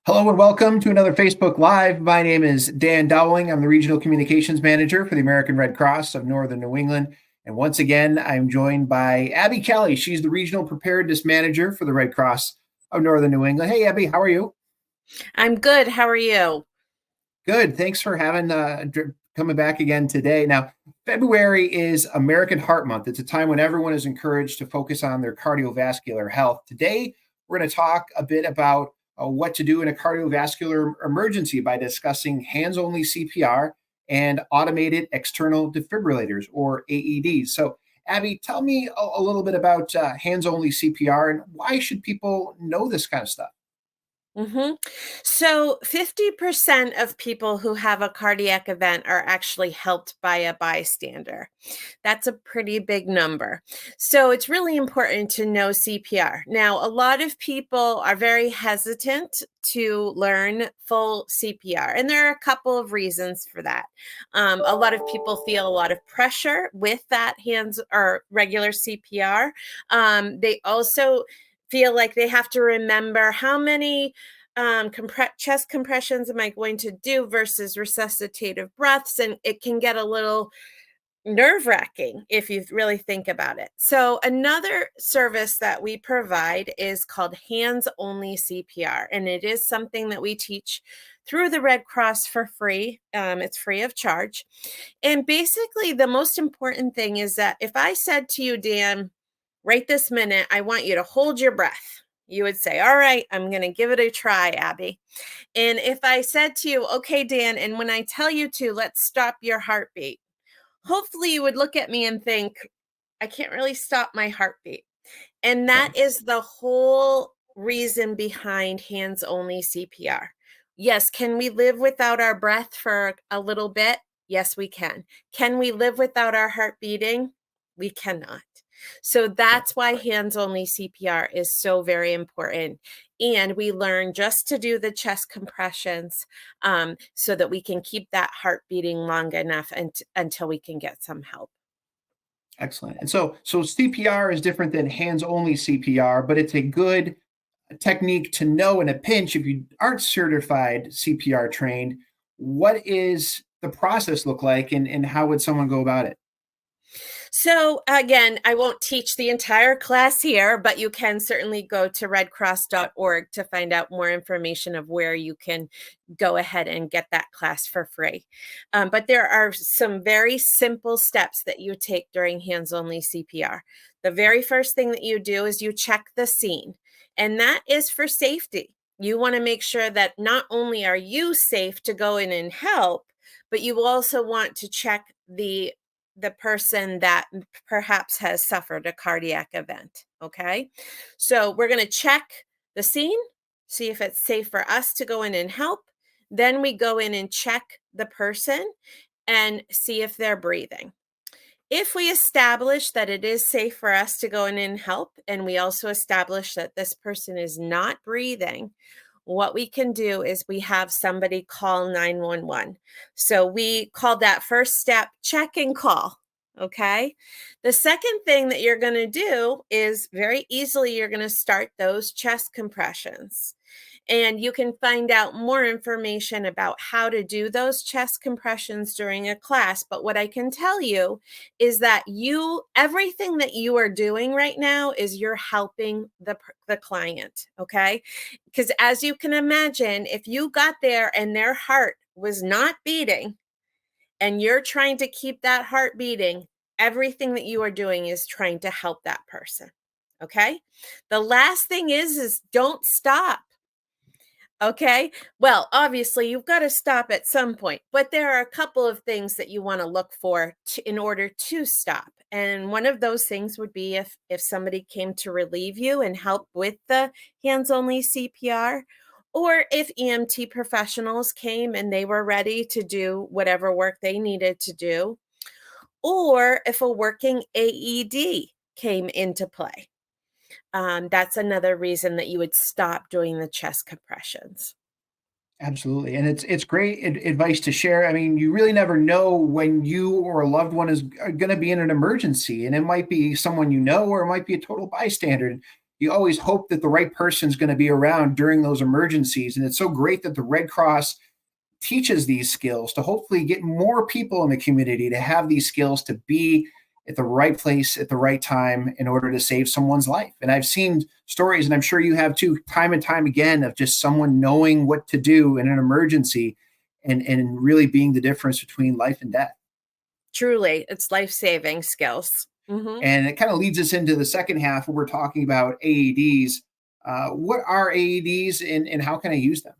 Hello and welcome to another Facebook Live. My name is Dan Dowling. I'm the Regional Communications Manager for the American Red Cross of Northern New England. And once again, I'm joined by Abby Kelly. She's the Regional Preparedness Manager for the Red Cross of Northern New England. Hey, Abby, how are you? I'm good. How are you? Good. Thanks for coming back again today. Now, February is American Heart Month. It's a time when everyone is encouraged to focus on their cardiovascular health. Today, we're going to talk a bit about what to do in a cardiovascular emergency by discussing hands-only CPR and automated external defibrillators, or AEDs. So, Abby, tell me a little bit about hands-only CPR and why should people know this kind of stuff? hmm So 50% of people who have a cardiac event are actually helped by a bystander. That's a pretty big number. So it's really important to know CPR. Now, a lot of people are very hesitant to learn full CPR, and there are a couple of reasons for that. A lot of people feel a lot of pressure with that hands or regular CPR. They also feel like they have to remember how many chest compressions am I going to do versus resuscitative breaths, and it can get a little nerve wracking if you really think about it. So, another service that we provide is called hands only CPR, and it is something that we teach through the Red Cross for free. It's free of charge. And basically, the most important thing is that if I said to you, Dan, right this minute, I want you to hold your breath. You would say, all right, I'm going to give it a try, Abby. And if I said to you, okay, Dan, and when I tell you to, let's stop your heartbeat, hopefully you would look at me and think, I can't really stop my heartbeat. And that Okay. is the whole reason behind hands only CPR. Yes, can we live without our breath for a little bit? Yes, we can. Can we live without our heart beating? We cannot. So that's why hands only CPR is so very important. And we learn just to do the chest compressions so that we can keep that heart beating long enough until we can get some help. Excellent. And so CPR is different than hands-only CPR, but it's a good technique to know in a pinch if you aren't certified CPR trained. What is the process look like and how would someone go about it? So, again, I won't teach the entire class here, but you can certainly go to redcross.org to find out more information of where you can go ahead and get that class for free. But there are some very simple steps that you take during hands only CPR. The very first thing that you do is you check the scene, and that is for safety. You want to make sure that not only are you safe to go in and help, but you also want to check the person that perhaps has suffered a cardiac event. Okay. So we're going to check the scene, see if it's safe for us to go in and help. Then we go in and check the person and see if they're breathing. If we establish that it is safe for us to go in and help, and we also establish that this person is not breathing, what we can do is we have somebody call 911. So we call that first step check and call. Okay. The second thing that you're going to do is very easily, you're going to start those chest compressions. And you can find out more information about how to do those chest compressions during a class. But what I can tell you is that everything that you are doing right now is you're helping the client. Okay. Because as you can imagine, if you got there and their heart was not beating and you're trying to keep that heart beating, everything that you are doing is trying to help that person. Okay. The last thing is don't stop. Okay. Well, obviously, you've got to stop at some point, but there are a couple of things that you want to look for in order to stop. And one of those things would be if somebody came to relieve you and help with the hands-only CPR, or if EMT professionals came and they were ready to do whatever work they needed to do, or if a working AED came into play. That's another reason that you would stop doing the chest compressions. Absolutely. And it's great advice to share. I mean, you really never know when you or a loved one is going to be in an emergency, and it might be someone you know, or it might be a total bystander. you always hope that the right person is going to be around during those emergencies. And it's so great that the Red Cross teaches these skills to hopefully get more people in the community to have these skills, to be at the right place at the right time in order to save someone's life. And I've seen stories, and I'm sure you have too, time and time again, of just someone knowing what to do in an emergency and really being the difference between life and death. Truly, it's life-saving skills. Mm-hmm. And it kind of leads us into the second half where we're talking about AEDs. What are AEDs and how can I use them?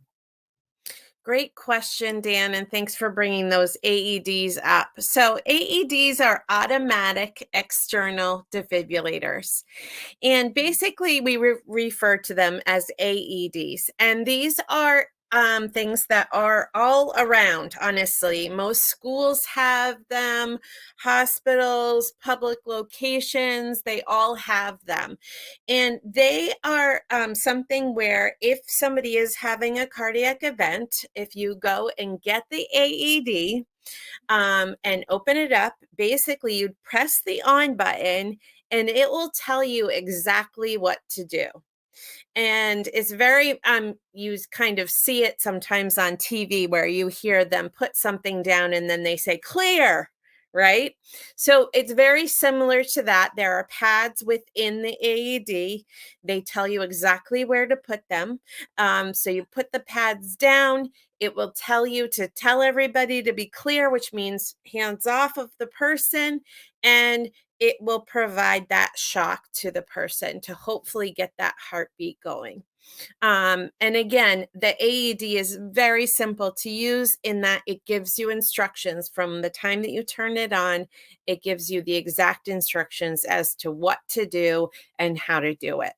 Great question, Dan, and thanks for bringing those AEDs up. So AEDs are automatic external defibrillators. And basically, we refer to them as AEDs. And these are things that are all around, honestly. Most schools have them, hospitals, public locations, they all have them. And they are something where if somebody is having a cardiac event, if you go and get the AED, and open it up, basically you'd press the on button and it will tell you exactly what to do. And it's very you kind of see it sometimes on TV where you hear them put something down and then they say clear, right? So it's very similar to that. There are pads within the AED. They tell you exactly where to put them. So you put the pads down. It will tell you to tell everybody to be clear, which means hands off of the person, and it will provide that shock to the person to hopefully get that heartbeat going. And again, the AED is very simple to use in that it gives you instructions from the time that you turn it on. It gives you the exact instructions as to what to do and how to do it.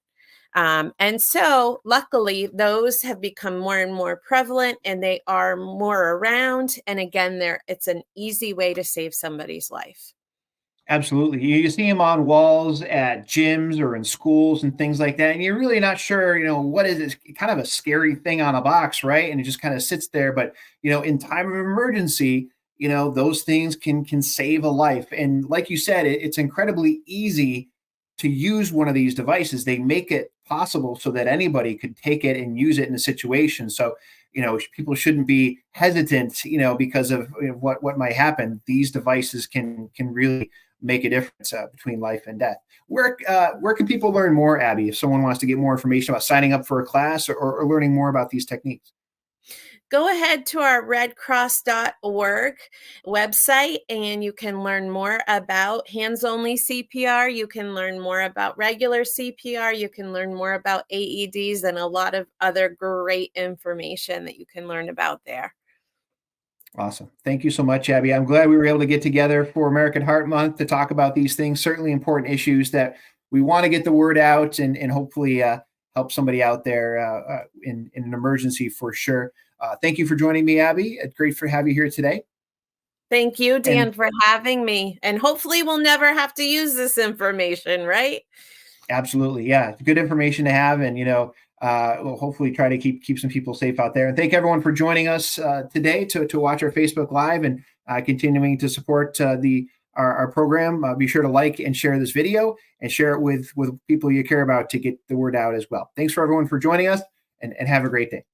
And so luckily, those have become more and more prevalent and they are more around. And again, it's an easy way to save somebody's life. Absolutely. You see them on walls at gyms or in schools and things like that. And you're really not sure, what is this, kind of a scary thing on a box, right? And it just kind of sits there. But, in time of emergency, those things can save a life. And like you said, it's incredibly easy to use one of these devices. They make it possible so that anybody could take it and use it in a situation. So, people shouldn't be hesitant, because of what might happen. These devices can really make a difference between life and death. Where can people learn more, Abby, if someone wants to get more information about signing up for a class or learning more about these techniques? Go ahead to our redcross.org website and you can learn more about hands-only CPR. You can learn more about regular CPR. You can learn more about AEDs and a lot of other great information that you can learn about there. Awesome. Thank you so much, Abby. I'm glad we were able to get together for American Heart Month to talk about these things, certainly important issues that we want to get the word out and hopefully help somebody out there in an emergency for sure. Thank you for joining me, Abby. It's great to have you here today. Thank you, Dan, for having me. And hopefully we'll never have to use this information, right? Absolutely. Yeah. Good information to have. And, we'll hopefully try to keep some people safe out there. And thank everyone for joining us today to watch our Facebook Live and continuing to support our program. Be sure to like and share this video and share it with people you care about to get the word out as well. Thanks for everyone for joining us and have a great day.